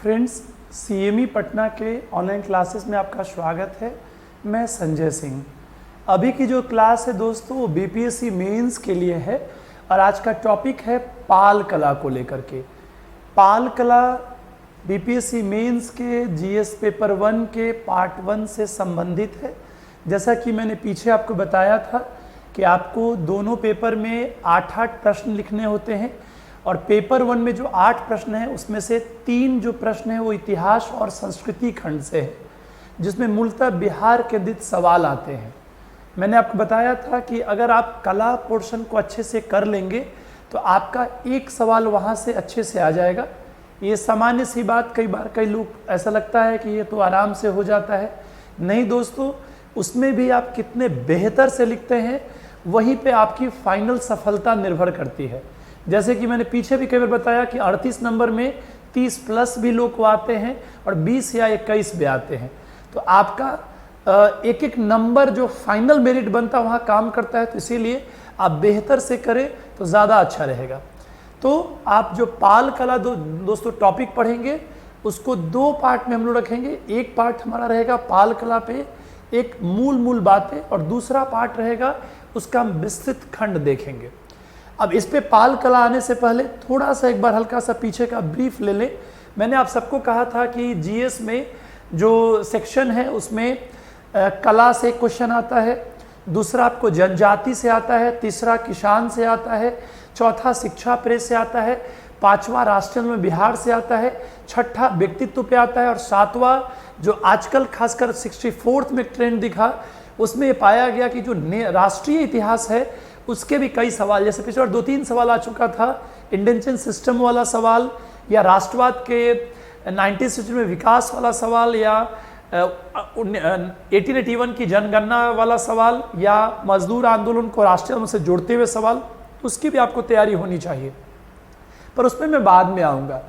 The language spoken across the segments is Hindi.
फ्रेंड्स, सीएमई पटना के ऑनलाइन क्लासेस में आपका स्वागत है। मैं संजय सिंह। अभी की जो क्लास है दोस्तों वो बीपीएससी मेंस के लिए है और आज का टॉपिक है पाल कला को लेकर के। पाल कला बीपीएससी मेंस के जीएस पेपर 1 के पार्ट 1 से संबंधित है। जैसा कि मैंने पीछे आपको बताया था कि आपको दोनों पेपर में 8-8 प्रश्न लिखने होते हैं और पेपर 1 में जो 8 प्रश्न हैं उसमें से 3 जो प्रश्न हैं वो इतिहास और संस्कृति खंड से है, जिसमें मूलतः बिहार केंद्रित सवाल आते हैं। मैंने आपको बताया था कि अगर आप कला पोर्शन को अच्छे से कर लेंगे तो आपका एक सवाल वहाँ से अच्छे से आ जाएगा। ये सामान्य सी बात, कई बार कई लोग ऐसा लगता है कि ये तो आराम से हो जाता है। नहीं दोस्तों, उसमें भी आप कितने बेहतर से लिखते हैं वहीं पे आपकी फाइनल सफलता निर्भर करती है। जैसे कि मैंने पीछे भी कई बार बताया कि 38 नंबर में 30 प्लस भी लोग आते हैं और 20 या 21 भी आते हैं। तो आपका एक एक नंबर जो फाइनल मेरिट बनता है वहाँ काम करता है, तो इसीलिए आप बेहतर से करें तो ज़्यादा अच्छा रहेगा। तो आप जो पाल कला दोस्तों टॉपिक पढ़ेंगे उसको 2 पार्ट में हम लोग रखेंगे। एक पार्ट हमारा रहेगा पाल कला पे एक मूल बातें और दूसरा पार्ट रहेगा उसका हम विस्तृत खंड देखेंगे। अब इस पे पाल कला आने से पहले थोड़ा सा एक बार हल्का सा पीछे का ब्रीफ ले लें। मैंने आप सबको कहा था कि जीएस में जो सेक्शन है उसमें कला से क्वेश्चन आता है, दूसरा आपको जनजाति से आता है, तीसरा किसान से आता है, चौथा शिक्षा प्रेस से आता है, पांचवा राष्ट्रीय में बिहार से आता है, छठा व्यक्तित्व पे आता है और सातवां जो आजकल खासकर 64th में ट्रेंड दिखा उसमें पाया गया कि जो राष्ट्रीय इतिहास है उसके भी कई सवाल, जैसे पिछले बार 2-3 सवाल आ चुका था, इंडेंशन सिस्टम वाला सवाल या राष्ट्रवाद के 1960 में विकास वाला सवाल या 1881 की जनगणना वाला सवाल या मजदूर आंदोलन को राष्ट्रीय आंदोलन से जोड़ते हुए सवाल, उसकी भी आपको तैयारी होनी चाहिए, पर उसमें मैं बाद में आऊँगा।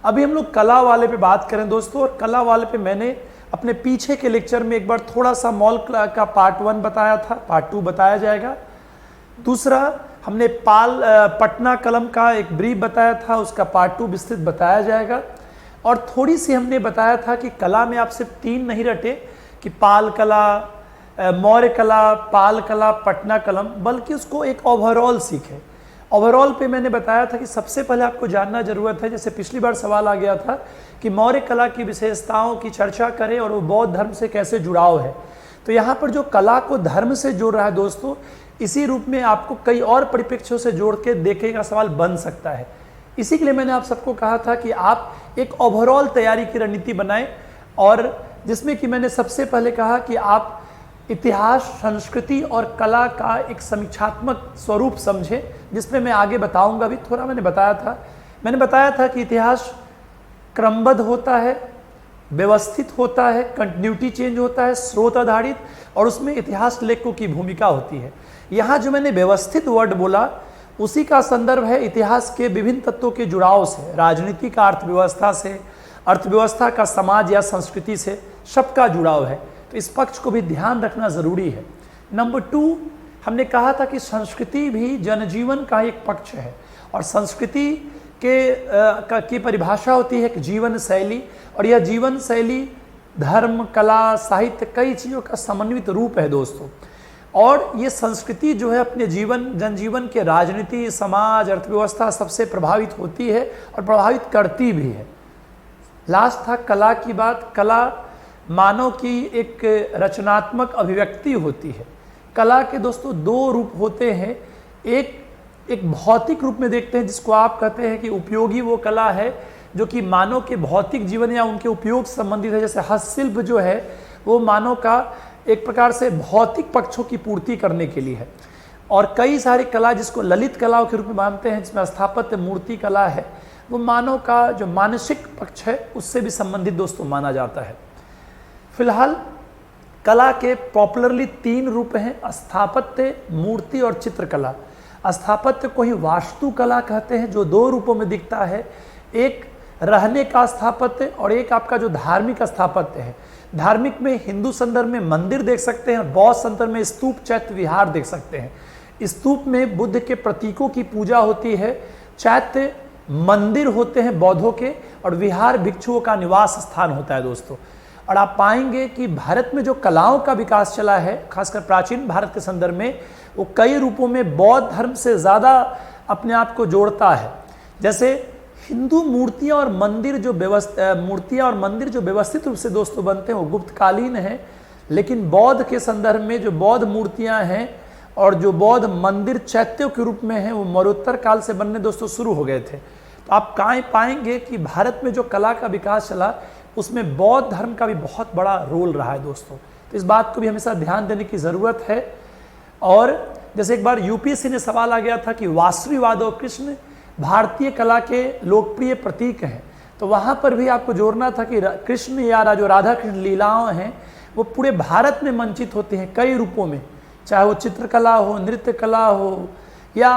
अभी हम लोग कला वाले पे बात करें दोस्तों, और कला वाले पे मैंने अपने पीछे के लेक्चर में एक बार थोड़ा सा मॉल का पार्ट 1 बताया था, पार्ट 2 बताया जाएगा। दूसरा हमने पटना कलम का एक ब्रीफ बताया था, उसका पार्ट 2 विस्तृत बताया जाएगा। और थोड़ी सी हमने बताया था कि कला में आप सिर्फ 3 नहीं रटे कि पाल कला, मौर्य कला, पाल कला, पटना कलम, बल्कि उसको एक ओवरऑल सीखें। ओवरऑल पे मैंने बताया था कि सबसे पहले आपको जानना जरूरत है, जैसे पिछली बार सवाल आ गया था कि मौर्य कला की विशेषताओं की चर्चा करें और वो बौद्ध धर्म से कैसे जुड़ाव है। तो यहाँ पर जो कला को धर्म से जोड़ रहा है दोस्तों, इसी रूप में आपको कई और परिप्रेक्ष्यों से जोड़ के देखे का सवाल बन सकता है। इसी के लिए मैंने आप सबको कहा था कि आप एक ओवरऑल तैयारी की रणनीति बनाएं, और जिसमें कि मैंने सबसे पहले कहा कि आप इतिहास, संस्कृति और कला का एक समीक्षात्मक स्वरूप समझें, जिसमें मैं आगे बताऊंगा। भी थोड़ा मैंने बताया था कि इतिहास क्रमबद्ध होता है, व्यवस्थित होता है, कंटिन्यूटी चेंज होता है, स्रोत आधारित, और उसमें इतिहास लेखकों की भूमिका होती है। यहाँ जो मैंने व्यवस्थित वर्ड बोला उसी का संदर्भ है इतिहास के विभिन्न तत्वों के जुड़ाव से, राजनीति का अर्थव्यवस्था से, अर्थव्यवस्था का समाज या संस्कृति से, सबका जुड़ाव है। तो इस पक्ष को भी ध्यान रखना जरूरी है। नंबर 2, हमने कहा था कि संस्कृति भी जनजीवन का एक पक्ष है, और संस्कृति की परिभाषा होती है कि जीवन शैली, और यह जीवन शैली धर्म, कला, साहित्य, कई चीज़ों का समन्वित रूप है दोस्तों। और ये संस्कृति जो है अपने जनजीवन के राजनीति, समाज, अर्थव्यवस्था सबसे प्रभावित होती है और प्रभावित करती भी है। लास्ट था कला की बात। कला मानव की एक रचनात्मक अभिव्यक्ति होती है। कला के दोस्तों 2 रूप होते हैं। एक भौतिक रूप में देखते हैं, जिसको आप कहते हैं कि उपयोगी वो कला है जो कि मानव के भौतिक जीवन या उनके उपयोग से संबंधित है। जैसे हस्तशिल्प जो है वो मानव का एक प्रकार से भौतिक पक्षों की पूर्ति करने के लिए है। और कई सारी कला जिसको ललित कलाओं के रूप में मानते हैं, जिसमें स्थापत्य मूर्ति कला है, वो मानव का जो मानसिक पक्ष है उससे भी संबंधित दोस्तों माना जाता है। फिलहाल कला के पॉपुलरली 3 रूप हैं, स्थापत्य, मूर्ति और चित्रकला। स्थापत्य को ही वास्तुकला कहते हैं, जो 2 रूपों में दिखता है, एक रहने का स्थापत्य और एक आपका जो धार्मिक स्थापत्य है। धार्मिक में हिंदू संदर्भ में मंदिर देख सकते हैं, और बौद्ध संदर्भ में स्तूप, चैत्य विहार देख सकते हैं। स्तूप में बुद्ध के प्रतीकों की पूजा होती है, चैत्य मंदिर होते हैं बौद्धों के, और विहार भिक्षुओं का निवास स्थान होता है दोस्तों। और आप पाएंगे कि भारत में जो कलाओं का विकास चला है, खासकर प्राचीन भारत के संदर्भ में, वो कई रूपों में बौद्ध धर्म से ज़्यादा अपने आप को जोड़ता है। जैसे हिंदू मूर्तियाँ और मंदिर जो व्यवस्थित रूप से दोस्तों बनते हैं वो गुप्तकालीन हैं, लेकिन बौद्ध के संदर्भ में जो बौद्ध मूर्तियाँ हैं और जो बौद्ध मंदिर चैत्यों के रूप में हैं वो मरणोत्तर काल से बनने दोस्तों शुरू हो गए थे। तो आप पाएंगे कि भारत में जो कला का विकास चला उसमें बौद्ध धर्म का भी बहुत बड़ा रोल रहा है दोस्तों। तो इस बात को भी हमेशा ध्यान देने की ज़रूरत है। और जैसे एक बार यूपीएससी ने सवाल आ गया था कि वासुदेव और कृष्ण भारतीय कला के लोकप्रिय प्रतीक हैं, तो वहाँ पर भी आपको जोड़ना था कि कृष्ण या जो राधा कृष्ण लीलाएँ हैं वो पूरे भारत में मंचित होते हैं कई रूपों में, चाहे वो चित्रकला हो, नृत्य कला हो या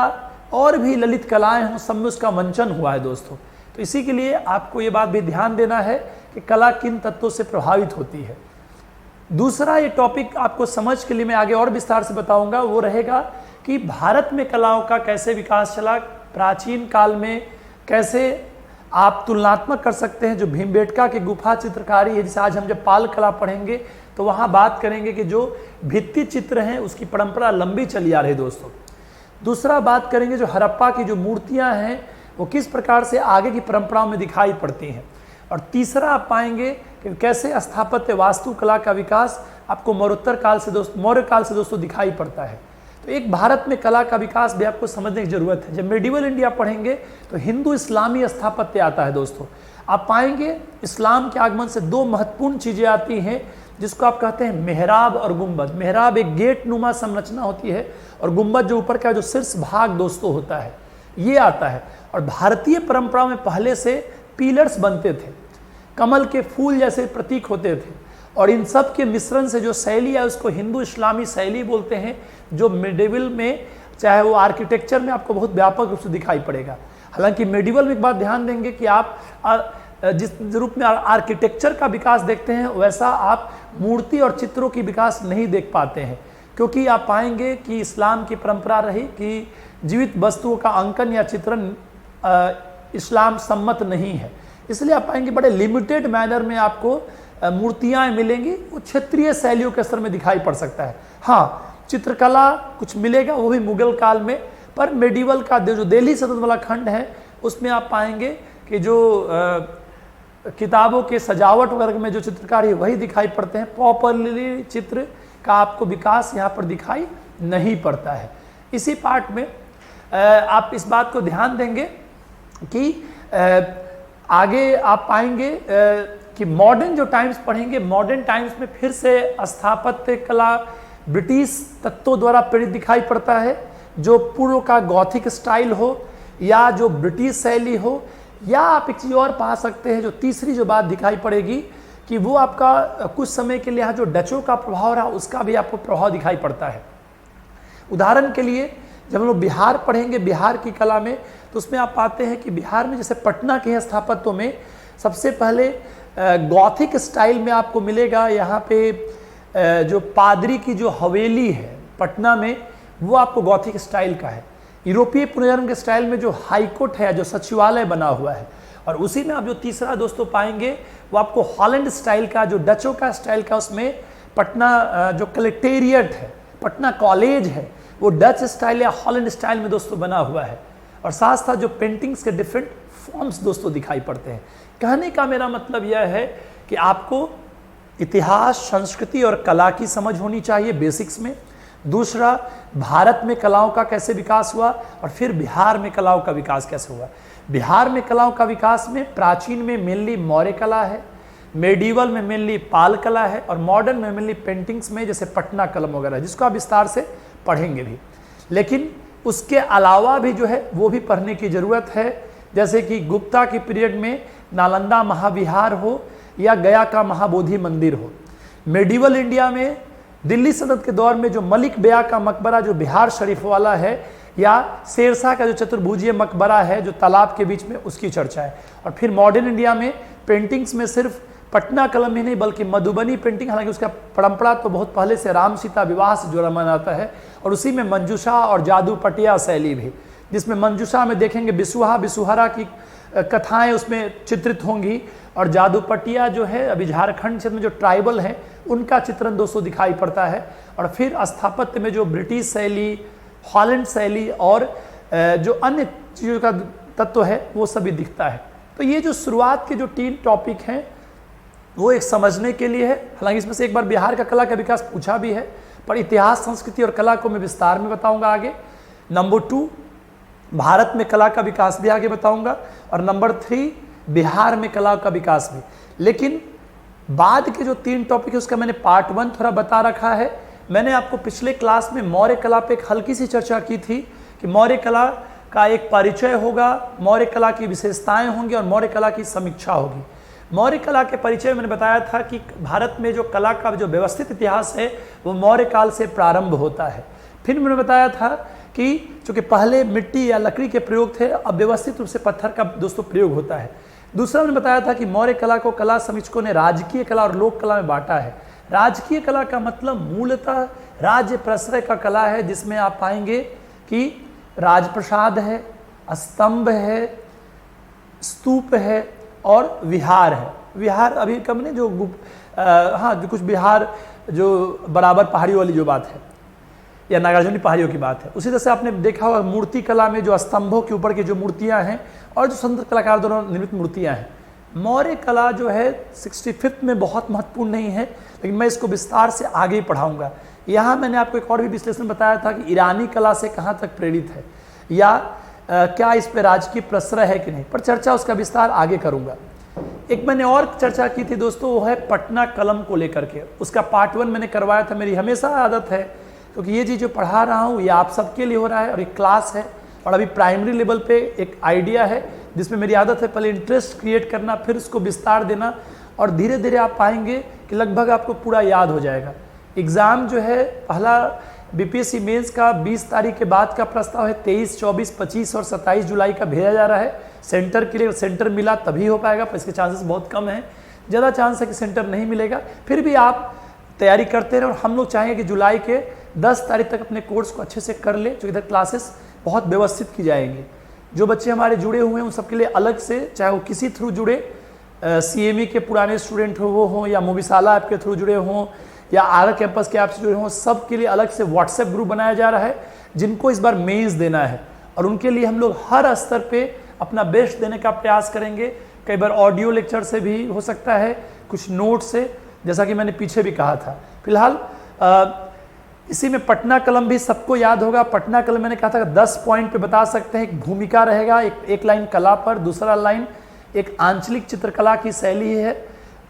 और भी ललित कलाएं हों, सब में उसका मंचन हुआ है दोस्तों। तो इसी के लिए आपको ये बात भी ध्यान देना है कि कला किन तत्वों से प्रभावित होती है। दूसरा ये टॉपिक आपको समझ के लिए मैं आगे और विस्तार से बताऊंगा, वो रहेगा कि भारत में कलाओं का कैसे विकास चला, प्राचीन काल में कैसे आप तुलनात्मक कर सकते हैं। जो भीमबेटका की गुफा चित्रकारी है, जिसे आज हम जब पाल कला पढ़ेंगे तो वहाँ बात करेंगे कि जो भित्ति चित्र हैं उसकी परंपरा लंबी चली आ रही दोस्तों। दूसरा बात करेंगे जो हड़प्पा की जो मूर्तियाँ हैं वो किस प्रकार से आगे की परंपराओं में दिखाई पड़ती हैं। और तीसरा आप पाएंगे कि कैसे स्थापत्य वास्तुकला का विकास आपको मरणोत्तर काल से मौर्य काल से दोस्तों दिखाई पड़ता है। तो एक भारत में कला का विकास भी आपको समझने की जरूरत है। जब मेडिवल इंडिया पढ़ेंगे तो हिंदू इस्लामी स्थापत्य आता है दोस्तों। आप पाएंगे इस्लाम के आगमन से दो महत्वपूर्ण चीज़ें आती हैं जिसको आप कहते हैं मेहराब और गुंबद। मेहराब एक गेट नुमा संरचना होती है और गुंबद जो ऊपर का जो शीर्ष भाग दोस्तों होता है ये आता है। और भारतीय परंपरा में पहले से पिलर्स बनते थे, कमल के फूल जैसे प्रतीक होते थे, और इन सब के मिश्रण से जो शैली है उसको हिंदू इस्लामी शैली बोलते हैं, जो मेडिवल में चाहे वो आर्किटेक्चर में आपको बहुत व्यापक रूप से दिखाई पड़ेगा। हालांकि मेडिवल में एक बात ध्यान देंगे कि आप जिस रूप में आर्किटेक्चर का विकास देखते हैं वैसा आप मूर्ति और चित्रों की विकास नहीं देख पाते हैं, क्योंकि आप पाएंगे कि इस्लाम की परंपरा रही कि जीवित वस्तुओं का अंकन या चित्रण इस्लाम सम्मत नहीं है। इसलिए आप पाएंगे बड़े लिमिटेड मैनर में आपको मूर्तियाँ मिलेंगी, वो क्षेत्रीय शैलियों के स्तर में दिखाई पड़ सकता है। हाँ, चित्रकला कुछ मिलेगा वो भी मुगल काल में, पर मेडिवल का जो दिल्ली सल्तनत वाला खंड है उसमें आप पाएंगे कि जो किताबों के सजावट वर्ग में जो चित्रकारी है वही दिखाई पड़ते हैं। प्रॉपरली चित्र का आपको विकास यहाँ पर दिखाई नहीं पड़ता है। इसी पार्ट में आप इस बात को ध्यान देंगे कि आगे आप पाएंगे कि मॉडर्न जो टाइम्स पढ़ेंगे, मॉडर्न टाइम्स में फिर से स्थापत्य कला ब्रिटिश तत्वों द्वारा प्रेरित दिखाई पड़ता है। जो पूर्व का गॉथिक स्टाइल हो या जो ब्रिटिश शैली हो, या आप एक चीज़ और पा सकते हैं जो तीसरी जो बात दिखाई पड़ेगी कि वो आपका कुछ समय के लिए यहाँ जो डचों का प्रभाव रहा उसका भी आपको प्रभाव दिखाई पड़ता है। उदाहरण के लिए जब हम लोग बिहार पढ़ेंगे, बिहार की कला में, तो उसमें आप पाते हैं कि बिहार में जैसे पटना के स्थापत्यों में सबसे पहले गॉथिक स्टाइल में आपको मिलेगा। यहाँ पे जो पादरी की जो हवेली है पटना में वो आपको गॉथिक स्टाइल का है। यूरोपीय पुनर्जन्म के स्टाइल में जो हाईकोर्ट है, जो सचिवालय बना हुआ है, और उसी में आप जो तीसरा दोस्तों पाएंगे वो आपको हॉलैंड स्टाइल का, जो डचों का स्टाइल का, उसमें पटना जो कलेक्टेरिएट है, पटना कॉलेज है, वो डच स्टाइल या हॉलैंड स्टाइल में दोस्तों बना हुआ है। और साथ साथ जो पेंटिंग्स के डिफरेंट फॉर्म्स दोस्तों दिखाई पड़ते हैं। कहने का मेरा मतलब यह है कि आपको इतिहास, संस्कृति और कला की समझ होनी चाहिए बेसिक्स में। दूसरा, भारत में कलाओं का कैसे विकास हुआ, और फिर बिहार में कलाओं का विकास कैसे हुआ। बिहार में कलाओं का विकास में प्राचीन में मेनली मौर्य कला है, मेडिवल में मेनली पाल कला है, और मॉडर्न में मेनली पेंटिंग्स में जैसे पटना कलम वगैरह, जिसको आप विस्तार से पढ़ेंगे भी। लेकिन उसके अलावा भी जो है वो भी पढ़ने की ज़रूरत है, जैसे कि गुप्ता की पीरियड में नालंदा महाविहार हो या गया का महाबोधि मंदिर हो। मेडिवल इंडिया में दिल्ली सल्तनत के दौर में जो मलिक बेया का मकबरा जो बिहार शरीफ वाला है, या शेरशाह का जो चतुर्भुजीय मकबरा है जो तालाब के बीच में, उसकी चर्चा है। और फिर मॉडर्न इंडिया में पेंटिंग्स में सिर्फ पटना कलम ही नहीं बल्कि मधुबनी पेंटिंग, हालांकि उसका परंपरा तो बहुत पहले से राम सीता विवाह से जुड़ा माना जाता है, और उसी में मंजूषा और जादू पटिया शैली भी। जिसमें मंजूषा में देखेंगे बिसुहा बिसुहरा की कथाएं उसमें चित्रित होंगी, और जादूपटिया जो है अभी झारखंड क्षेत्र में जो ट्राइबल हैं उनका चित्रण दोस्तों दिखाई पड़ता है। और फिर स्थापत्य में जो ब्रिटिश शैली, हॉलैंड शैली और जो अन्य चीज़ों का तत्व है वो सभी दिखता है। तो ये जो शुरुआत के जो 3 टॉपिक हैं वो एक समझने के लिए है। हालांकि इसमें से एक बार बिहार का कला का विकास पूछा भी है, पर इतिहास, संस्कृति और कला को मैं विस्तार में बताऊंगा आगे। नंबर 2 भारत में कला का विकास भी आगे बताऊंगा, और नंबर 3 बिहार में कला का विकास भी। लेकिन बाद के जो 3 टॉपिक है उसका मैंने पार्ट 1 थोड़ा बता रखा है। मैंने आपको पिछले क्लास में मौर्य कला पे एक हल्की सी चर्चा की थी कि मौर्य कला का एक परिचय होगा, मौर्य कला की विशेषताएं होंगी और मौर्य कला की समीक्षा होगी। मौर्य कला के परिचय में मैंने बताया था कि भारत में जो कला का जो व्यवस्थित इतिहास है वो मौर्य काल से प्रारंभ होता है। फिर मैंने बताया था कि चूंकि पहले मिट्टी या लकड़ी के प्रयोग थे, अब व्यवस्थित रूप से पत्थर का दोस्तों प्रयोग होता है। दूसरा मैंने बताया था कि मौर्य कला को कला समीक्षकों ने राजकीय कला और लोक कला में बांटा है। राजकीय कला का मतलब मूलतः राज्य प्रश्रय का कला है, जिसमें आप पाएंगे कि राजप्रसाद है, स्तंभ है, स्तूप है और विहार है। विहार अभी कम ने जो जो कुछ बिहार जो बराबर पहाड़ियों वाली जो बात है या नागार्जुनी पहाड़ियों की बात है। उसी तरह से आपने देखा होगा मूर्ति कला में जो स्तंभों के ऊपर की जो मूर्तियां हैं और जो संत कलाकार द्वारा निर्मित मूर्तियां हैं। मौर्य कला जो है 65 में बहुत महत्वपूर्ण नहीं है, लेकिन मैं इसको विस्तार से आगे ही पढ़ाऊंगा। यहाँ मैंने आपको एक और भी विश्लेषण बताया था कि ईरानी कला से कहाँ तक प्रेरित है या क्या इस पर राजकीय प्रश्रय है कि नहीं, पर चर्चा उसका विस्तार आगे करूंगा। एक मैंने और चर्चा की थी दोस्तों, वो है पटना कलम को लेकर के। उसका पार्ट 1 मैंने करवाया था। मेरी हमेशा आदत है, क्योंकि ये चीज़ जो पढ़ा रहा हूँ ये आप सबके लिए हो रहा है और एक क्लास है, और अभी प्राइमरी लेवल पे एक आइडिया है जिसमें मेरी आदत है पहले इंटरेस्ट क्रिएट करना, फिर उसको विस्तार देना, और धीरे धीरे आप पाएंगे कि लगभग आपको पूरा याद हो जाएगा। एग्ज़ाम जो है पहला बीपीएससी मेंस का 20 तारीख के बाद का प्रस्ताव है, 23, 24, 25 और 27 जुलाई का भेजा जा रहा है सेंटर के लिए। सेंटर मिला तभी हो पाएगा, पर इसके चांसेस बहुत कम हैं। ज़्यादा चांस है कि सेंटर नहीं मिलेगा, फिर भी आप तैयारी करते रहें। और हम लोग चाहेंगे कि जुलाई के 10 तारीख तक अपने कोर्स को अच्छे से कर ले, जो इधर क्लासेस बहुत व्यवस्थित की जाएंगी। जो बच्चे हमारे जुड़े हुए हैं उन सबके लिए अलग से, चाहे वो किसी थ्रू जुड़े, CME के पुराने स्टूडेंट हो वो हों या मोबिशाला ऐप के थ्रू जुड़े हों या आर कैंपस के ऐप से जुड़े हों, सब के लिए अलग से व्हाट्सएप ग्रुप बनाया जा रहा है जिनको इस बार मेंस देना है, और उनके लिए हम लोग हर स्तर पे अपना बेस्ट देने का प्रयास करेंगे। कई बार ऑडियो लेक्चर से भी हो सकता है, कुछ नोट से, जैसा कि मैंने पीछे भी कहा था। फिलहाल इसी में पटना कलम भी सबको याद होगा। पटना कलम मैंने कहा था 10 पॉइंट पे बता सकते हैं। एक भूमिका रहेगा, एक लाइन कला पर, दूसरा लाइन एक आंचलिक चित्रकला की शैली है।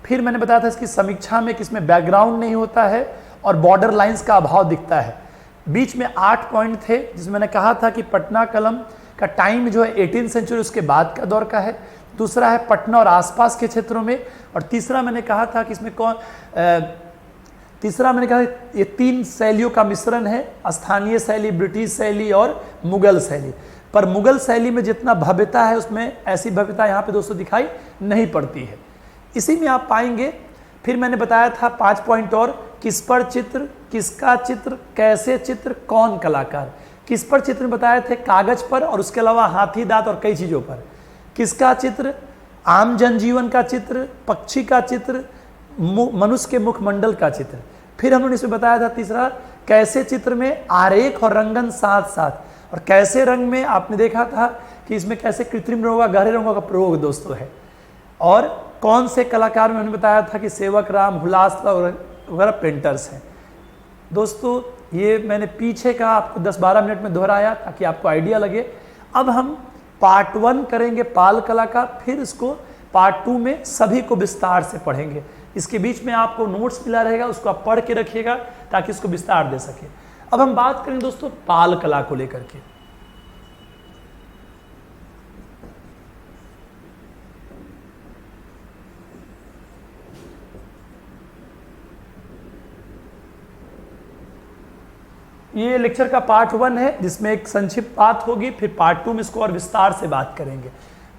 फिर मैंने बताया था इसकी समीक्षा में कि इसमें बैकग्राउंड नहीं होता है और बॉर्डर लाइंस का अभाव दिखता है। बीच में 8 पॉइंट थे जिसमें मैंने कहा था कि पटना कलम का टाइम जो है 18वीं सेंचुरी उसके बाद का दौर का है। दूसरा है पटना और आसपास के क्षेत्रों में, और तीसरा मैंने कहा था कि इसमें तीसरा मैंने कहा ये 3 शैलियों का मिश्रण है, स्थानीय शैली, ब्रिटिश शैली और मुगल शैली। पर मुगल शैली में जितना भव्यता है उसमें ऐसी भव्यता यहाँ पे दोस्तों दिखाई नहीं पड़ती है। इसी में आप पाएंगे। फिर मैंने बताया था 5 पॉइंट और, किस पर चित्र, किसका चित्र, कैसे चित्र, कौन कलाकार। किस पर चित्र बताए थे, कागज पर, और उसके अलावा हाथी दांत और कई चीज़ों पर। किसका चित्र, आम जनजीवन का चित्र, पक्षी का चित्र, मनुष्य के मुखमंडल का चित्र। फिर हमने इसमें बताया था तीसरा, कैसे चित्र में आरेख और रंगन साथ साथ, और कैसे रंग में आपने देखा था कि इसमें कैसे कृत्रिम रंगों, गहरे रंगों का प्रयोग दोस्तों है। और कौन से कलाकार में हमने बताया था कि सेवक राम, हुलासराव वगैरह पेंटर्स हैं। दोस्तों ये मैंने पीछे का आपको 10-12 मिनट में दोहराया ताकि आपको आइडिया लगे। अब हम पार्ट 1 करेंगे पाल कला का, फिर इसको पार्ट 2 में सभी को विस्तार से पढ़ेंगे। इसके बीच में आपको नोट्स मिला रहेगा, उसको आप पढ़ के रखिएगा ताकि इसको विस्तार दे सके। अब हम बात करें दोस्तों पाल कला को लेकर के। ये लेक्चर का पार्ट 1 है जिसमें एक संक्षिप्त बात होगी, फिर पार्ट 2 में इसको और विस्तार से बात करेंगे।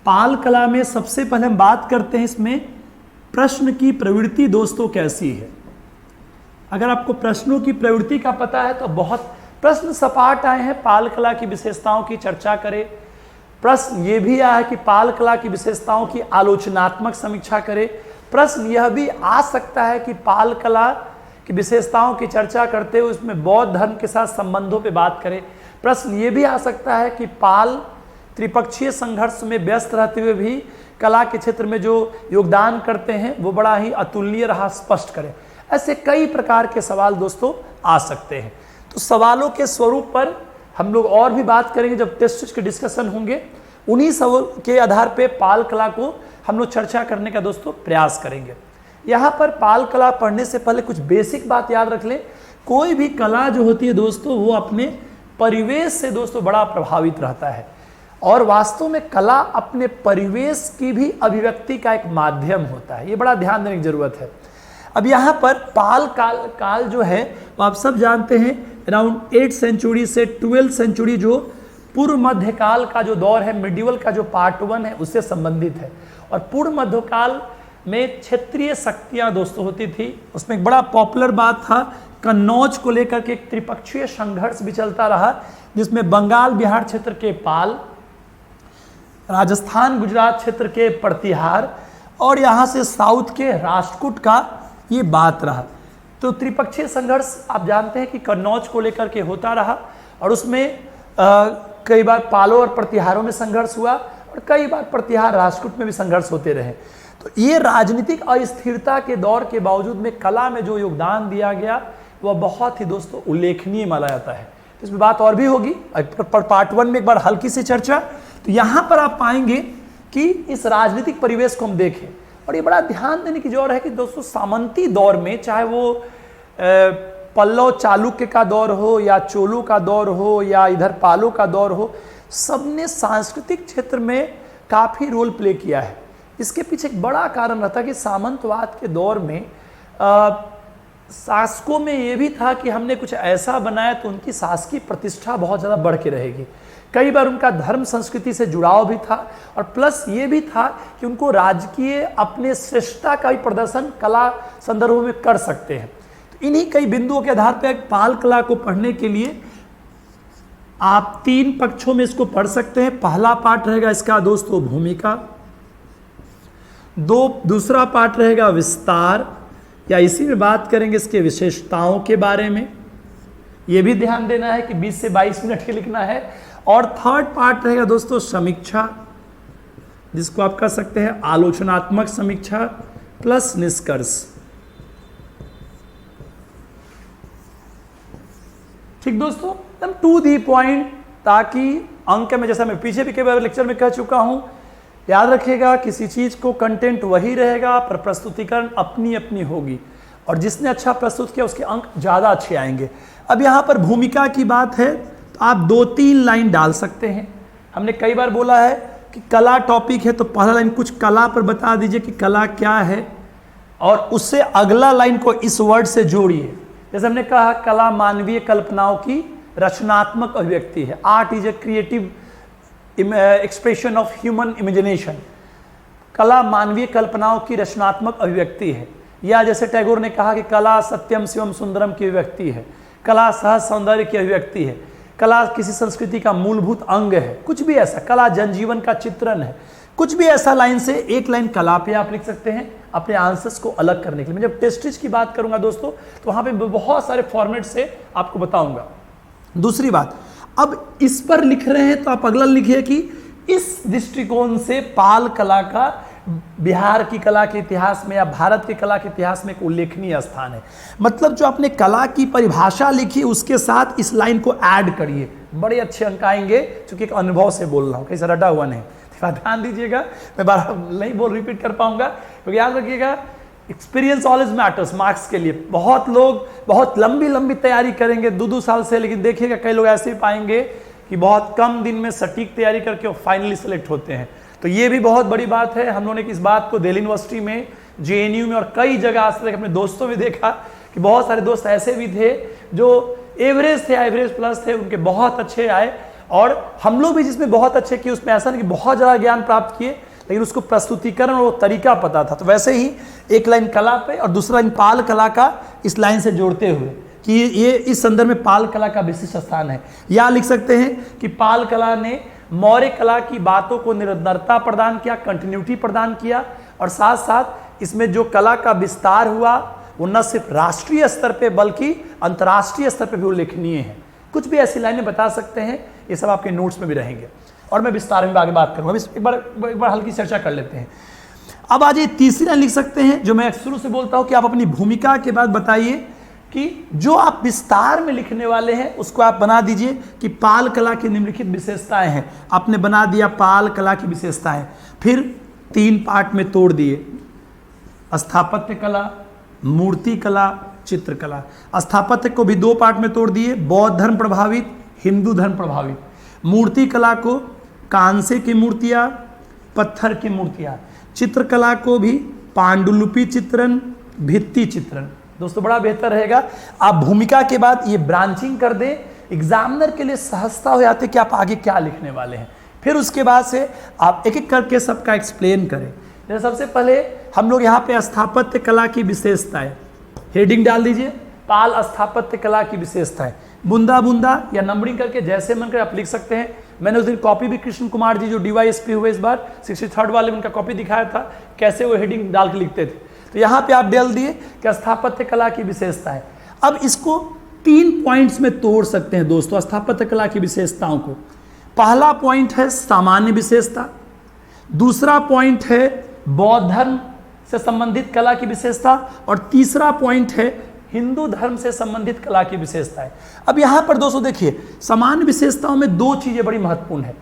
पाल कला में सबसे पहले हम बात करते हैं इसमें प्रश्न की प्रवृत्ति दोस्तों कैसी है। अगर आपको प्रश्नों की प्रवृत्ति का पता है तो बहुत प्रश्न सपाट आए हैं, पाल कला की विशेषताओं की चर्चा करें। प्रश्न ये भी आया है कि पाल कला की विशेषताओं की आलोचनात्मक समीक्षा करें। प्रश्न यह भी आ सकता है कि पाल कला की विशेषताओं की चर्चा करते हुए उसमें बौद्ध धर्म के साथ संबंधों पे बात करें। प्रश्न ये भी आ सकता है कि पाल त्रिपक्षीय संघर्ष में व्यस्त रहते हुए भी कला के क्षेत्र में जो योगदान करते हैं वो बड़ा ही अतुलनीय रहा, स्पष्ट करें। ऐसे कई प्रकार के सवाल दोस्तों आ सकते हैं। तो सवालों के स्वरूप पर हम लोग और भी बात करेंगे जब टेस्ट के डिस्कशन होंगे। उन्हीं सवाल के आधार पे पाल कला को हम लोग चर्चा करने का दोस्तों प्रयास करेंगे। यहाँ पर पाल कला पढ़ने से पहले कुछ बेसिक बात याद रख लें। कोई भी कला जो होती है दोस्तों वो अपने परिवेश से दोस्तों बड़ा प्रभावित रहता है, और वास्तव में कला अपने परिवेश की भी अभिव्यक्ति का एक माध्यम होता है। ये बड़ा ध्यान देने की जरूरत है। अब यहाँ पर पाल काल जो है वो आप सब जानते हैं अराउंड 8th सेंचुरी से 12th सेंचुरी जो पूर्व मध्यकाल का जो दौर है, मिडिवल का जो पार्ट 1 है उससे संबंधित है। और पूर्व मध्यकाल में क्षेत्रीय शक्तियां दोस्तों होती थी। उसमें एक बड़ा पॉपुलर बात था, कन्नौज को लेकर के एक त्रिपक्षीय संघर्ष भी चलता रहा, जिसमें बंगाल बिहार क्षेत्र के पाल, राजस्थान गुजरात क्षेत्र के प्रतिहार और यहाँ से साउथ के राष्ट्रकूट का ये बात रहा। तो त्रिपक्षीय संघर्ष आप जानते हैं कि कन्नौज को लेकर के होता रहा, और उसमें कई बार पालों और प्रतिहारों में संघर्ष हुआ और कई बार प्रतिहार राष्ट्रकूट में भी संघर्ष होते रहे। तो ये राजनीतिक अस्थिरता के दौर के बावजूद में कला में जो योगदान दिया गया वह बहुत ही दोस्तों उल्लेखनीय माना जाता है। तो इसमें बात और भी होगी पर पार्ट 1 में एक बार हल्की सी चर्चा। तो यहाँ पर आप पाएंगे कि इस राजनीतिक परिवेश को हम देखें, और ये बड़ा ध्यान देने की जरूरत है कि दोस्तों सामंती दौर में, चाहे वो पल्लव चालुक्य का दौर हो या चोलों का दौर हो या इधर पालों का दौर हो, सबने सांस्कृतिक क्षेत्र में काफ़ी रोल प्ले किया है। इसके पीछे एक बड़ा कारण रहता है कि सामंतवाद के दौर में शासकों में ये भी था कि हमने कुछ ऐसा बनाया तो उनकी शासकीय प्रतिष्ठा बहुत ज़्यादा बढ़ के रहेगी। कई बार उनका धर्म संस्कृति से जुड़ाव भी था, और प्लस ये भी था कि उनको राजकीय अपने श्रेष्ठता का भी प्रदर्शन कला संदर्भों में कर सकते हैं। तो इन्हीं कई बिंदुओं के आधार पर पाल कला को पढ़ने के लिए आप 3 पक्षों में इसको पढ़ सकते हैं। पहला पार्ट रहेगा इसका दोस्तों भूमिका, दूसरा पार्ट रहेगा विस्तार, या इसी में बात करेंगे इसके विशेषताओं के बारे में। ये भी ध्यान देना है कि 20 से 22 मिनट के लिखना है। और थर्ड पार्ट रहेगा दोस्तों समीक्षा, जिसको आप कह सकते हैं आलोचनात्मक समीक्षा प्लस निष्कर्ष। ठीक दोस्तों, एकदम टू दी पॉइंट, ताकि अंक में, जैसा मैं पीछे भी कई बार लेक्चर में कह चुका हूं, याद रखिएगा किसी चीज को कंटेंट वही रहेगा पर प्रस्तुतिकरण अपनी अपनी होगी, और जिसने अच्छा प्रस्तुत किया उसके अंक ज़्यादा अच्छे आएंगे। अब यहाँ पर भूमिका की बात है तो आप 2-3 लाइन डाल सकते हैं। हमने कई बार बोला है कि कला टॉपिक है तो पहला लाइन कुछ कला पर बता दीजिए कि कला क्या है, और उससे अगला लाइन को इस वर्ड से जोड़िए। जैसे हमने कहा कला मानवीय कल्पनाओं की रचनात्मक अभिव्यक्ति है। Art is a creative expression of human imagination. कला मानवीय कल्पनाओं की रचनात्मक अभिव्यक्ति है। या जैसे टैगोर ने कहा कि कला सत्यम शिवम सुंदरम की अभिव्यक्ति है, कला सहज सौंदर्य की अभिव्यक्ति है, कला किसी संस्कृति का मूलभूत अंग है, कुछ भी ऐसा, कला जनजीवन का चित्रण है, कुछ भी ऐसा लाइन से एक लाइन कला पे आप लिख सकते हैं अपने आंसर्स को अलग करने के लिए। मैं जब टेस्टिज की बात करूंगा दोस्तों तो वहां पे बहुत सारे फॉर्मेट से आपको बताऊंगा। दूसरी बात, अब इस पर लिख रहे हैं तो आप अगला लिखिए कि इस दृष्टिकोण से पाल कला का बिहार की कला के इतिहास में या भारत की कला के इतिहास में एक उल्लेखनीय स्थान है। मतलब जो आपने कला की परिभाषा लिखी उसके साथ इस लाइन को ऐड करिए, बड़े अच्छे अंक आएंगे, क्योंकि एक अनुभव से बोल रहा हूँ, कहीं से रटा हुआ नहीं। ध्यान दीजिएगा, मैं बार नहीं रिपीट कर पाऊंगा, क्योंकि याद रखिएगा एक्सपीरियंस ऑलवेज मैटर्स मार्क्स के लिए। बहुत लोग बहुत लंबी तैयारी करेंगे 2-2 साल से, लेकिन देखिएगा कई लोग ऐसे भी पाएंगे कि बहुत कम दिन में सटीक तैयारी करके फाइनली सेलेक्ट होते हैं। तो ये भी बहुत बड़ी बात है। हम लोगों ने इस बात को दिल्ली यूनिवर्सिटी में, JNU में और कई जगह आज तक अपने दोस्तों में देखा कि बहुत सारे दोस्त ऐसे भी थे जो एवरेज थे, एवरेज प्लस थे, उनके बहुत अच्छे आए, और हम लोग भी जिसमें बहुत अच्छे किए उसमें ऐसा नहीं कि बहुत ज़्यादा ज्ञान प्राप्त किए, लेकिन उसको प्रस्तुतिकरण और वो तरीका पता था। तो वैसे ही एक लाइन कला पे और दूसरा लाइन पाल कला का इस लाइन से जोड़ते हुए कि ये इस संदर्भ में पाल कला का विशिष्ट स्थान है। या लिख सकते हैं कि पाल कला ने मौर्य कला की बातों को निरंतरता प्रदान किया, कंटिन्यूटी प्रदान किया, और साथ साथ इसमें जो कला का विस्तार हुआ वो न सिर्फ राष्ट्रीय स्तर पे बल्कि अंतर्राष्ट्रीय स्तर पे भी उल्लेखनीय है। कुछ भी ऐसी लाइनें बता सकते हैं, ये सब आपके नोट्स में भी रहेंगे और मैं विस्तार में आगे बात करूँगा। एक बार हल्की चर्चा कर लेते हैं। अब आज ये तीसरी लाइन लिख सकते हैं जो मैं शुरू से बोलता हूँ कि आप अपनी भूमिका के बाद बताइए कि जो आप विस्तार में लिखने वाले हैं उसको आप बना दीजिए कि पाल कला की निम्नलिखित विशेषताएं हैं। आपने बना दिया पाल कला की विशेषताएं, फिर 3 पार्ट में तोड़ दिए, स्थापत्य कला, मूर्ति कला, चित्रकला। स्थापत्य को भी 2 पार्ट में तोड़ दिए, बौद्ध धर्म प्रभावित, हिंदू धर्म प्रभावित। मूर्ति कला को कांसे की मूर्तियाँ, पत्थर की मूर्तियाँ। चित्रकला को भी पांडुलिपि चित्रण, भित्ति चित्रण। दोस्तों बड़ा बेहतर रहेगा आप भूमिका के बाद ये ब्रांचिंग कर दें, एग्जामिनर के लिए सहजता हो जाती है कि आप आगे क्या लिखने वाले हैं। फिर उसके बाद से आप एक एक करके सबका एक्सप्लेन करें। जैसे सबसे पहले हम लोग यहाँ पे स्थापत्य कला की विशेषताएं, हेडिंग डाल दीजिए, पाल स्थापत्य कला की विशेषताएं। बूंदा बूंदा या नंबरिंग करके जैसे मन कर आप लिख सकते हैं। मैंने उस दिन कॉपी भी कृष्ण कुमार जी जो DYSP हुए इस बार 63rd वाले में उनका कॉपी दिखाया था कैसे वो हेडिंग डाल के लिखते थे। तो यहाँ पे आप डाल दिए कि स्थापत्य कला की विशेषता है। अब इसको 3 पॉइंट्स में तोड़ सकते हैं दोस्तों स्थापत्य कला की विशेषताओं को। पहला पॉइंट है सामान्य विशेषता, दूसरा पॉइंट है बौद्ध धर्म से संबंधित कला की विशेषता, और तीसरा पॉइंट है हिंदू धर्म से संबंधित कला की विशेषताएं। अब यहां पर दोस्तों देखिए सामान्य विशेषताओं में 2 चीजें बड़ी महत्वपूर्ण है।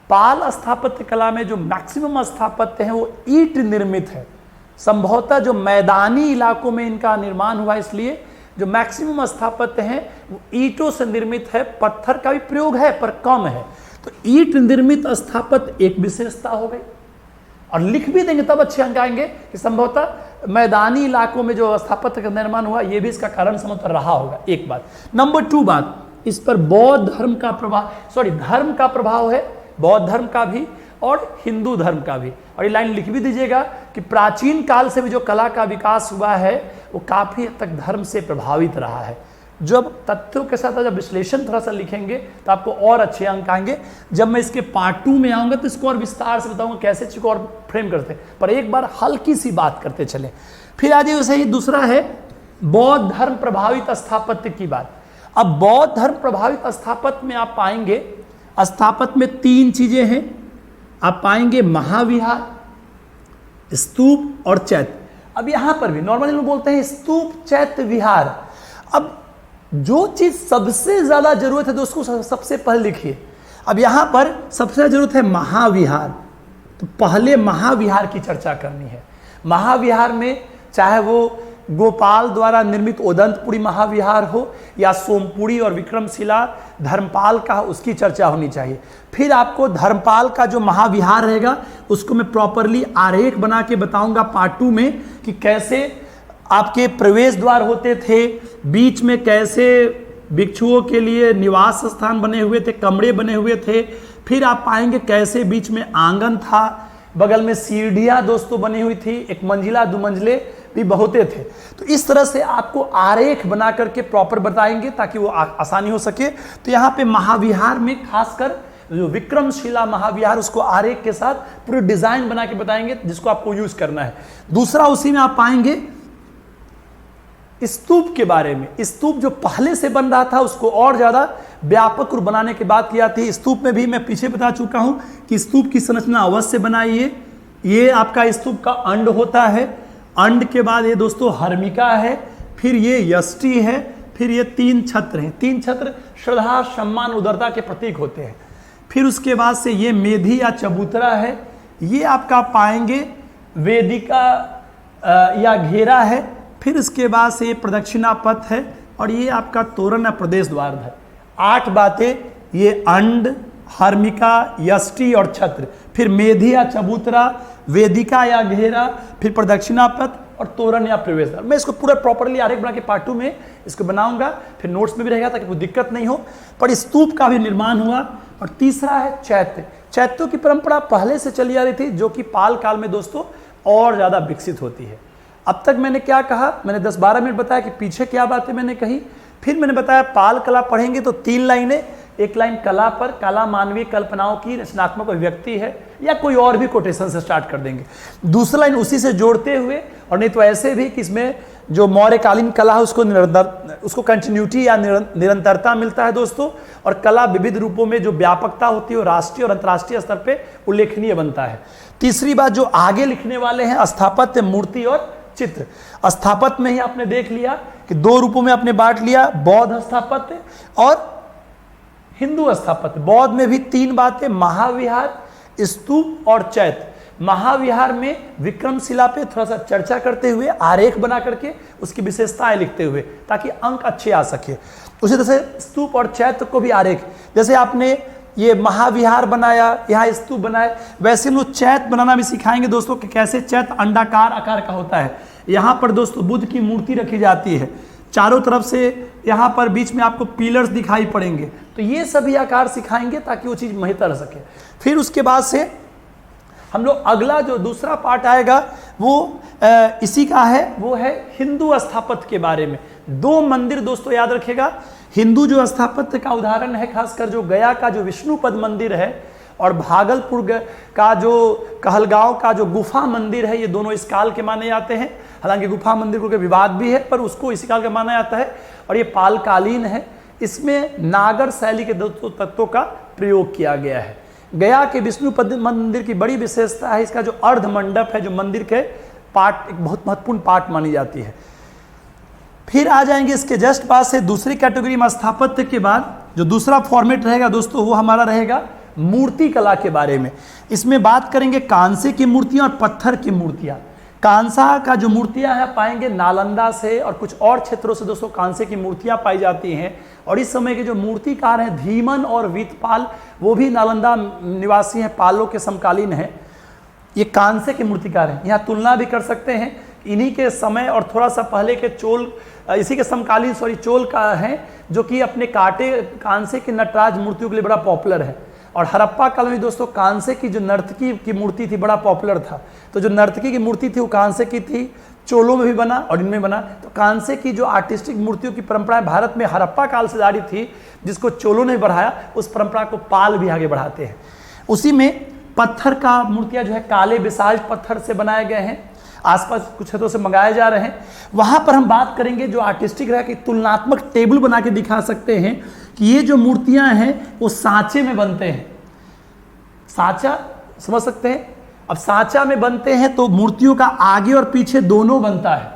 पाल स्थापत्य कला में जो मैक्सिमम स्थापत्य है वो ईंट निर्मित है। संभवतः जो मैदानी इलाकों में इनका निर्माण हुआ इसलिए जो मैक्सिमम स्थापत्य है वो ईंटों से निर्मित है। पत्थर का भी प्रयोग है पर कम है। तो ईंट निर्मित स्थापत्य एक विशेषता हो गई, और लिख भी देंगे तब अच्छे अंक आएंगे कि संभवतः मैदानी इलाकों में जो स्थापत्य का निर्माण हुआ ये भी इसका कारण संभवतः रहा होगा। एक बात। नंबर 2 बात, इस पर बौद्ध धर्म का प्रभाव, धर्म का प्रभाव है, बौद्ध धर्म का भी और हिंदू धर्म का भी। और ये लाइन लिख भी दीजिएगा कि प्राचीन काल से भी जो कला का विकास हुआ है वो काफी हद तक धर्म से प्रभावित रहा है। जब तथ्यों के साथ जब विश्लेषण थोड़ा सा लिखेंगे तो आपको और अच्छे अंक आएंगे। जब मैं इसके पार्ट 2 में आऊंगा तो इसको और विस्तार से बताऊंगा कैसे इसको और फ्रेम करते हैं, पर एक बार हल्की सी बात करते चले। फिर आज वैसे ही दूसरा है बौद्ध धर्म प्रभावित स्थापत्य की बात। अब बौद्ध धर्म प्रभावित स्थापत्य में आप पाएंगे स्थापत्य में 3 चीजें हैं। आप पाएंगे महाविहार, स्तूप और चैत्य। अब यहां पर भी नॉर्मली लोग बोलते हैं स्तूप, चैत्य, विहार। अब जो चीज सबसे ज्यादा जरूरत है दोस्तों सबसे पहले लिखिए। अब यहां पर सबसे जरूरत है महाविहार, तो पहले महाविहार की चर्चा करनी है। महाविहार में चाहे वो गोपाल द्वारा निर्मित उदंतपुरी महाविहार हो या सोमपुरी और विक्रमशिला धर्मपाल का, उसकी चर्चा होनी चाहिए। फिर आपको धर्मपाल का जो महाविहार रहेगा उसको मैं प्रॉपरली आरेख बना के बताऊंगा पार्ट 2 में कि कैसे आपके प्रवेश द्वार होते थे, बीच में कैसे भिक्षुओं के लिए निवास स्थान बने हुए थे, कमरे बने हुए थे। फिर आप पाएंगे कैसे बीच में आंगन था, बगल में सीढ़ियां दोस्तों बनी हुई थी, 1 मंजिला 2 मंजिले भी बहुते थे। तो इस तरह से आपको आरेख बना करके प्रॉपर बताएंगे ताकि वो आसानी हो सके। तो यहाँ पे महाविहार में खासकर जो विक्रमशिला महाविहार उसको आरेख के साथ पूरे डिजाइन बना के बताएंगे जिसको आपको यूज करना है। दूसरा उसी में आप पाएंगे स्तूप के बारे में। स्तूप जो पहले से बन रहा था उसको और ज्यादा व्यापक रूप बनाने की बात किया थी। स्तूप में भी मैं पीछे बता चुका हूं कि स्तूप की संरचना अवश्य बनाइए। ये आपका स्तूप का अंड होता है, अंड के बाद ये दोस्तों हर्मिका है, फिर ये यष्टि है, फिर ये 3 छत्र हैं। 3 छत्र श्रद्धा, सम्मान, उदारता के प्रतीक होते हैं। फिर उसके बाद से ये मेधी या चबूतरा है, ये आपका पाएंगे वेदिका या घेरा है। फिर इसके बाद से ये प्रदक्षिणा पथ है और ये आपका तोरण या प्रदेश द्वार है। 8 बातें, ये अंड, हर्मिका, यष्टि और छत्र, फिर मेधी या चबूतरा, वेदिका या घेरा, फिर प्रदक्षिणा पथ और तोरण या प्रवेश द्वार। मैं इसको पूरा प्रॉपरली आरेख बना के पार्ट 2 में इसको बनाऊंगा, फिर नोट्स में भी रहेगा ताकि कोई दिक्कत नहीं हो। पर स्तूप का भी निर्माण हुआ। और तीसरा है चैत्य। चैत्यों की परंपरा पहले से चली आ रही थी जो कि पाल काल में दोस्तों और ज्यादा विकसित होती है। अब तक मैंने क्या कहा, मैंने 10-12 मिनट बताया कि पीछे क्या बातें मैंने कही फिर मैंने बताया पाल कला पढ़ेंगे तो 3 लाइनें, एक लाइन कला पर, कला मानवीय कल्पनाओं की रचनात्मक अभिव्यक्ति है, या कोई और भी कोटेशन से स्टार्ट कर देंगे। दूसरा लाइन उसी से जोड़ते हुए, और नहीं तो ऐसे भी कि इसमें जो मौर्यकालीन कला है उसको कंटिन्यूटी या निरंतरता मिलता है दोस्तों, और कला विविध रूपों में जो व्यापकता होती है वो राष्ट्रीय और अंतर्राष्ट्रीय स्तर पे उल्लेखनीय बनता है। तीसरी बात जो आगे लिखने वाले हैं, स्थापत्य, मूर्ति और चित्र। स्थापत्य में ही आपने देख लिया कि 2 रूपों में आपने बांट लिया, बौद्ध स्थापत्य और हिंदू स्थापत्य। बौद्ध में भी 3 बातें, महाविहार, स्तूप और चैत्य। महाविहार में विक्रमशिला पे थोड़ा सा चर्चा करते हुए, आरेख बना करके उसकी विशेषताएं लिखते हुए, ताकि अंक अच्छे आ सके। उसी तरह से स्तूप और चैत्य को भी आरेख, जैसे आपने ये महाविहार बनाया, यहाँ स्तूप बनाए, वैसे हम लोग चैत्य बनाना भी सिखाएंगे दोस्तों कि कैसे चैत्य अंडाकार आकार का होता है। यहाँ पर दोस्तों बुद्ध की मूर्ति रखी जाती है, चारों तरफ से यहाँ पर बीच में आपको पिलर्स दिखाई पड़ेंगे, तो ये सभी आकार सिखाएंगे ताकि वो चीज़ बेहतर रह सके। फिर उसके बाद से हम लोग अगला जो दूसरा पार्ट आएगा वो इसी का है, वो है हिंदू स्थापत्य के बारे में। 2 मंदिर दोस्तों याद रखिएगा, हिंदू जो स्थापत्य का उदाहरण है खासकर जो गया का जो विष्णुपद मंदिर है और भागलपुर का जो कहलगांव का जो गुफा मंदिर है, ये दोनों इस काल के माने जाते हैं। हालांकि गुफा मंदिर को विवाद भी है, पर उसको इसी काल का माना जाता है, और ये पालकालीन है। इसमें नागर शैली के 2 तत्वों का प्रयोग किया गया है। गया के विष्णुपद मंदिर की बड़ी विशेषता है इसका जो अर्ध मंडप है, जो मंदिर के पार्ट, एक बहुत महत्वपूर्ण पार्ट मानी जाती है। फिर आ जाएंगे इसके जस्ट पास से दूसरी कैटेगरी में स्थापत्य के बाद जो दूसरा फॉर्मेट रहेगा दोस्तों, वो हमारा रहेगा मूर्ति कला के बारे में। इसमें बात करेंगे कांसे की मूर्तियां और पत्थर की मूर्तियां। कांसा का जो मूर्तियां हैं पाएंगे नालंदा से और कुछ और क्षेत्रों से दोस्तों कांसे की मूर्तियां पाई जाती हैं। और इस समय के जो मूर्तिकार हैं धीमन और वीतपाल, वो भी नालंदा निवासी हैं, पालों के समकालीन हैं। ये कांसे के मूर्तिकार हैं। यहाँ तुलना भी कर सकते हैं, इन्हीं के समय और थोड़ा सा पहले के चोल, इसी के समकालीन चोल का है, जो कि अपने कांसे की नटराज मूर्तियों के लिए बड़ा पॉपुलर है। और हड़प्पा काल में दोस्तों कांसे की जो नर्तकी की मूर्ति थी बड़ा पॉपुलर था। तो जो नर्तकी की मूर्ति थी वो कांसे की थी, चोलों में भी बना और इनमें बना। तो कांसे की जो आर्टिस्टिक मूर्तियों की परंपरा भारत में हड़प्पा काल से जारी थी, जिसको चोलों ने बढ़ाया, उस परंपरा को पाल भी आगे बढ़ाते हैं। उसी में पत्थर का मूर्तियां जो है काले बेसाल्ट पत्थर से बनाए गए हैं, आसपास कुछ क्षेत्रों से मंगाए जा रहे हैं। वहां पर हम बात करेंगे जो आर्टिस्टिक रहा कि तुलनात्मक टेबल बना के दिखा सकते हैं कि ये जो मूर्तियां हैं वो सांचे में बनते हैं। सांचा समझ सकते हैं? अब सांचा में बनते हैं तो मूर्तियों का आगे और पीछे दोनों बनता है,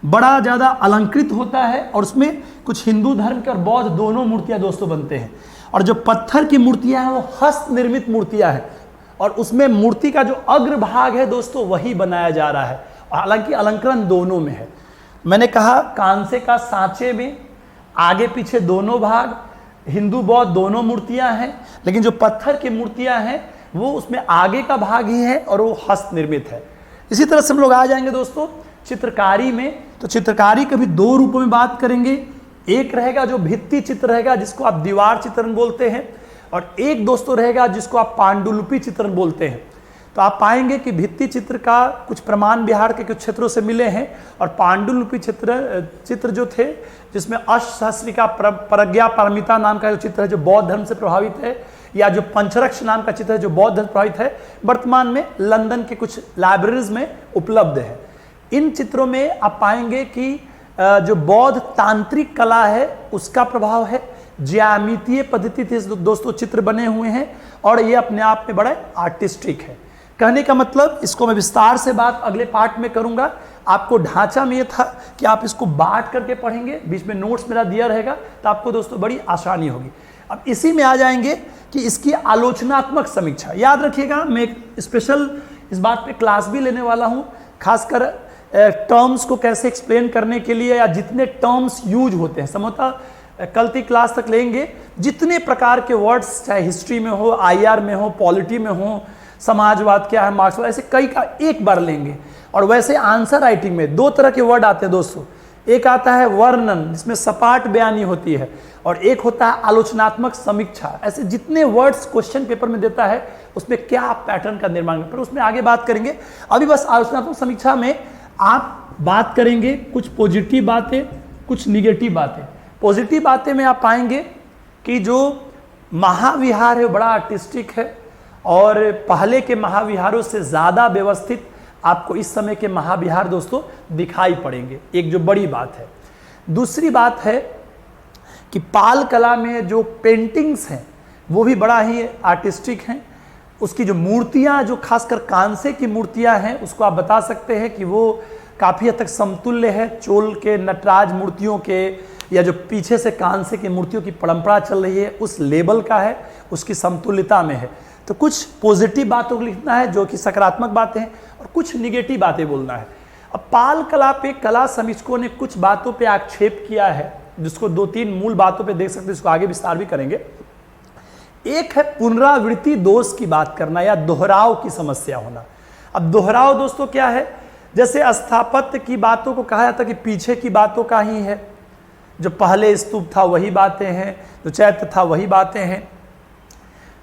बड़ा ज्यादा अलंकृत होता है, और उसमें कुछ हिंदू धर्म के और बौद्ध दोनों मूर्तियां दोस्तों बनते हैं। और जो पत्थर की मूर्तियां हैं वो हस्त निर्मित मूर्तियां हैं, और उसमें मूर्ति का जो अग्रभाग है दोस्तों वही बनाया जा रहा है। हालांकि अलंकरण दोनों में है। मैंने कहा कांसे का सांचे में आगे पीछे दोनों भाग, हिंदू बौद्ध दोनों मूर्तियां हैं, लेकिन जो पत्थर की मूर्तियां हैं वो उसमें आगे का भाग ही है और वो हस्त निर्मित है। इसी तरह से हम लोग आ जाएंगे दोस्तों चित्रकारी में। तो चित्रकारी कभी 2 रूपों में बात करेंगे। एक रहेगा जो भित्ति चित्र रहेगा, जिसको आप दीवार चित्रण बोलते हैं, और एक दोस्तों रहेगा जिसको आप पांडुलिपि चित्रण बोलते हैं। तो आप पाएंगे कि भित्ति चित्र का कुछ प्रमाण बिहार के कुछ क्षेत्रों से मिले हैं, और पांडुलिपि चित्र जो थे, जिसमें अष्टसहस्रिका प्रज्ञा पारमिता नाम का जो चित्र है जो बौद्ध धर्म से प्रभावित है, या जो पंचरक्ष नाम का चित्र है जो बौद्ध धर्म से प्रभावित है, वर्तमान में लंदन के कुछ लाइब्रेरीज में उपलब्ध है। इन चित्रों में आप पाएंगे कि जो बौद्ध तांत्रिक कला है उसका प्रभाव है। ज्यामितीय पद्धति से दोस्तों चित्र बने हुए हैं, और ये अपने आप में बड़ा आर्टिस्टिक है। कहने का मतलब, इसको मैं विस्तार से बात अगले पार्ट में करूंगा। आपको ढांचा में ये था कि आप इसको बांट करके पढ़ेंगे, बीच में नोट्स मेरा दिया रहेगा, तो आपको दोस्तों बड़ी आसानी होगी। अब इसी में आ जाएंगे कि इसकी आलोचनात्मक समीक्षा। याद रखिएगा, मैं एक स्पेशल इस बात पे क्लास भी लेने वाला हूँ, खासकर टर्म्स को कैसे एक्सप्लेन करने के लिए, या जितने टर्म्स यूज होते हैं संभवतः कल की क्लास तक लेंगे। जितने प्रकार के वर्ड्स, चाहे हिस्ट्री में हो, IR में हो, पॉलिटी में हो, समाजवाद क्या है, मार्क्सवाद, ऐसे कई का एक बार लेंगे। और वैसे आंसर राइटिंग में 2 तरह के वर्ड आते हैं दोस्तों। एक आता है वर्णन, जिसमें सपाट बयानी होती है, और एक होता है आलोचनात्मक समीक्षा। ऐसे जितने वर्ड्स क्वेश्चन पेपर में देता है उसमें क्या पैटर्न का निर्माण, पर उसमें आगे बात करेंगे। अभी बस आलोचनात्मक समीक्षा में आप बात करेंगे कुछ पॉजिटिव बातें, कुछ निगेटिव बातें। पॉजिटिव बातें में आप पाएंगे कि जो महाविहार है बड़ा आर्टिस्टिक है और पहले के महाविहारों से ज़्यादा व्यवस्थित आपको इस समय के महाविहार दोस्तों दिखाई पड़ेंगे, एक जो बड़ी बात है। दूसरी बात है कि पाल कला में जो पेंटिंग्स हैं वो भी बड़ा ही आर्टिस्टिक हैं। उसकी जो मूर्तियां, जो खासकर कांसे की मूर्तियां हैं, उसको आप बता सकते हैं कि वो काफ़ी हद तक समतुल्य है चोल के नटराज मूर्तियों के, या जो पीछे से कांसे की मूर्तियों की परंपरा चल रही है उस लेवल का है, उसकी समतुल्यता में है। तो कुछ पॉजिटिव बातों को लिखना है जो कि सकारात्मक बातें हैं, और कुछ निगेटिव बातें बोलना है। अब पाल कला पे कला समीक्षकों ने कुछ बातों पे आक्षेप किया है, जिसको 2-3 मूल बातों पे देख सकते हैं, इसको आगे विस्तार भी करेंगे। एक है पुनरावृत्ति दोष की बात करना या दोहराव की समस्या होना। अब दोहराव दोस्तों क्या है, जैसे स्थापत्य की बातों को कहा जाता है कि पीछे की बातों का ही है, जो पहले स्तूप था वही बातें हैं, जो चैत्य था वही बातें हैं।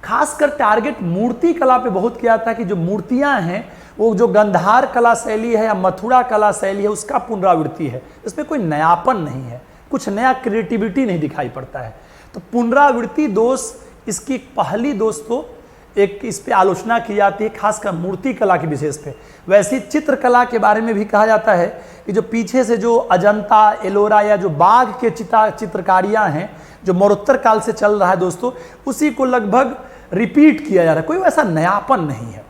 खासकर टारगेट मूर्ति कला पे बहुत किया था कि जो मूर्तियां हैं वो जो गंधार कला शैली है या मथुरा कला शैली है उसका पुनरावृत्ति है, इसमें कोई नयापन नहीं है, कुछ नया क्रिएटिविटी नहीं दिखाई पड़ता है। तो पुनरावृत्ति दोष इसकी पहली दोष तो एक इस पे आलोचना की जाती है, खासकर मूर्ति कला के विशेष पे। वैसे चित्रकला के बारे में भी कहा जाता है कि जो पीछे से जो अजंता, एलोरा या जो बाघ के चित्रकारियां हैं जो मरणोत्तर काल से चल रहा है दोस्तों, उसी को लगभग रिपीट किया जा रहा है, कोई वैसा नयापन नहीं है।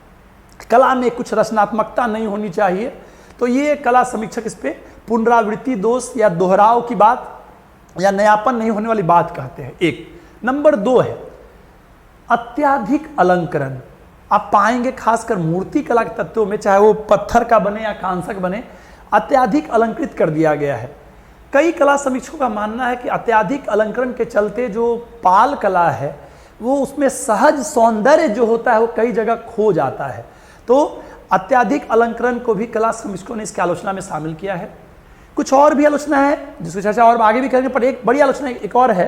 कला में कुछ रचनात्मकता नहीं होनी चाहिए। तो ये कला समीक्षक इस पे पुनरावृत्ति दोष या दोहराव की बात या नयापन नहीं होने वाली बात कहते हैं। एक नंबर 2 है अत्याधिक अलंकरण। आप पाएंगे खासकर मूर्ति कला के तत्वों में, चाहे वो पत्थर का बने या कांसक बने, अत्याधिक अलंकृत कर दिया गया है। कई कला समीक्षकों का मानना है कि अत्याधिक अलंकरण के चलते जो पाल कला है वो उसमें सहज सौंदर्य जो होता है वो कई जगह खो जाता है। तो अत्याधिक अलंकरण को भी कला समीक्षकों ने इसकी आलोचना में शामिल किया है। कुछ और भी आलोचना है जिसकी चर्चा और आगे भी करेंगे, पर एक बड़ी आलोचना एक और है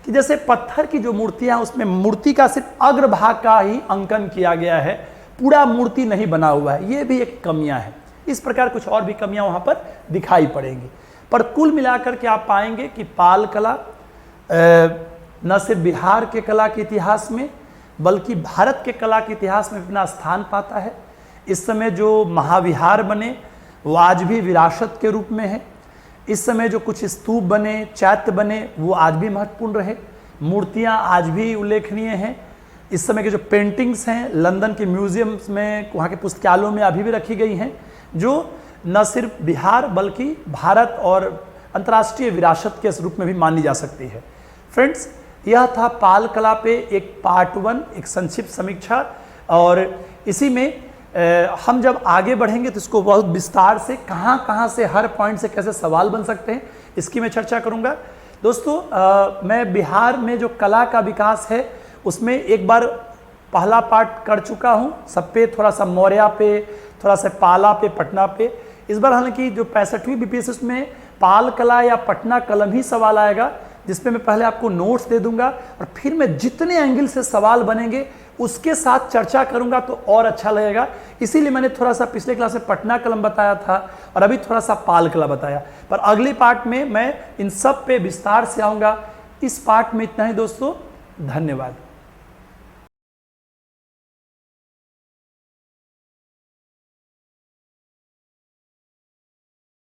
कि जैसे पत्थर की जो मूर्तियां हैं उसमें मूर्ति का सिर्फ अग्रभाग का ही अंकन किया गया है, पूरा मूर्ति नहीं बना हुआ है, ये भी एक कमियां है। इस प्रकार कुछ और भी कमियां वहां पर दिखाई पड़ेंगी। पर कुल मिलाकर के आप पाएंगे कि पाल कला न सिर्फ बिहार के कला के इतिहास में बल्कि भारत के कला के इतिहास में अपना स्थान पाता है। इस समय जो महाविहार बने वो आज भी विरासत के रूप में है। इस समय जो कुछ स्तूप बने, चैत्य बने, वो आज भी महत्वपूर्ण रहे। मूर्तियां आज भी उल्लेखनीय हैं। इस समय के जो पेंटिंग्स हैं लंदन के म्यूजियम्स में, वहाँ के पुस्तकालयों में अभी भी रखी गई हैं, जो न सिर्फ बिहार बल्कि भारत और अंतर्राष्ट्रीय विरासत के रूप में भी मानी जा सकती है। फ्रेंड्स, यह था पाल कला पे एक पार्ट 1, एक संक्षिप्त समीक्षा। और इसी में हम जब आगे बढ़ेंगे तो इसको बहुत विस्तार से कहाँ से हर पॉइंट से कैसे सवाल बन सकते हैं इसकी मैं चर्चा करूँगा। दोस्तों, मैं बिहार में जो कला का विकास है उसमें एक बार पहला पार्ट कर चुका हूँ, सब पे थोड़ा सा मौर्या पे, थोड़ा सा पाला पे, पटना पे। इस बार हालांकि जो 65वीं बीपीएससी उसमें पाल कला या पटना कलम ही सवाल आएगा, जिसपे मैं पहले आपको नोट्स दे दूंगा और फिर मैं जितने एंगल से सवाल बनेंगे उसके साथ चर्चा करूंगा तो और अच्छा लगेगा। इसीलिए मैंने थोड़ा सा पिछले क्लास में पटना कलम बताया था और अभी थोड़ा सा पाल कला बताया, पर अगले पार्ट में मैं इन सब पे विस्तार से आऊँगा। इस पार्ट में इतना ही दोस्तों, धन्यवाद।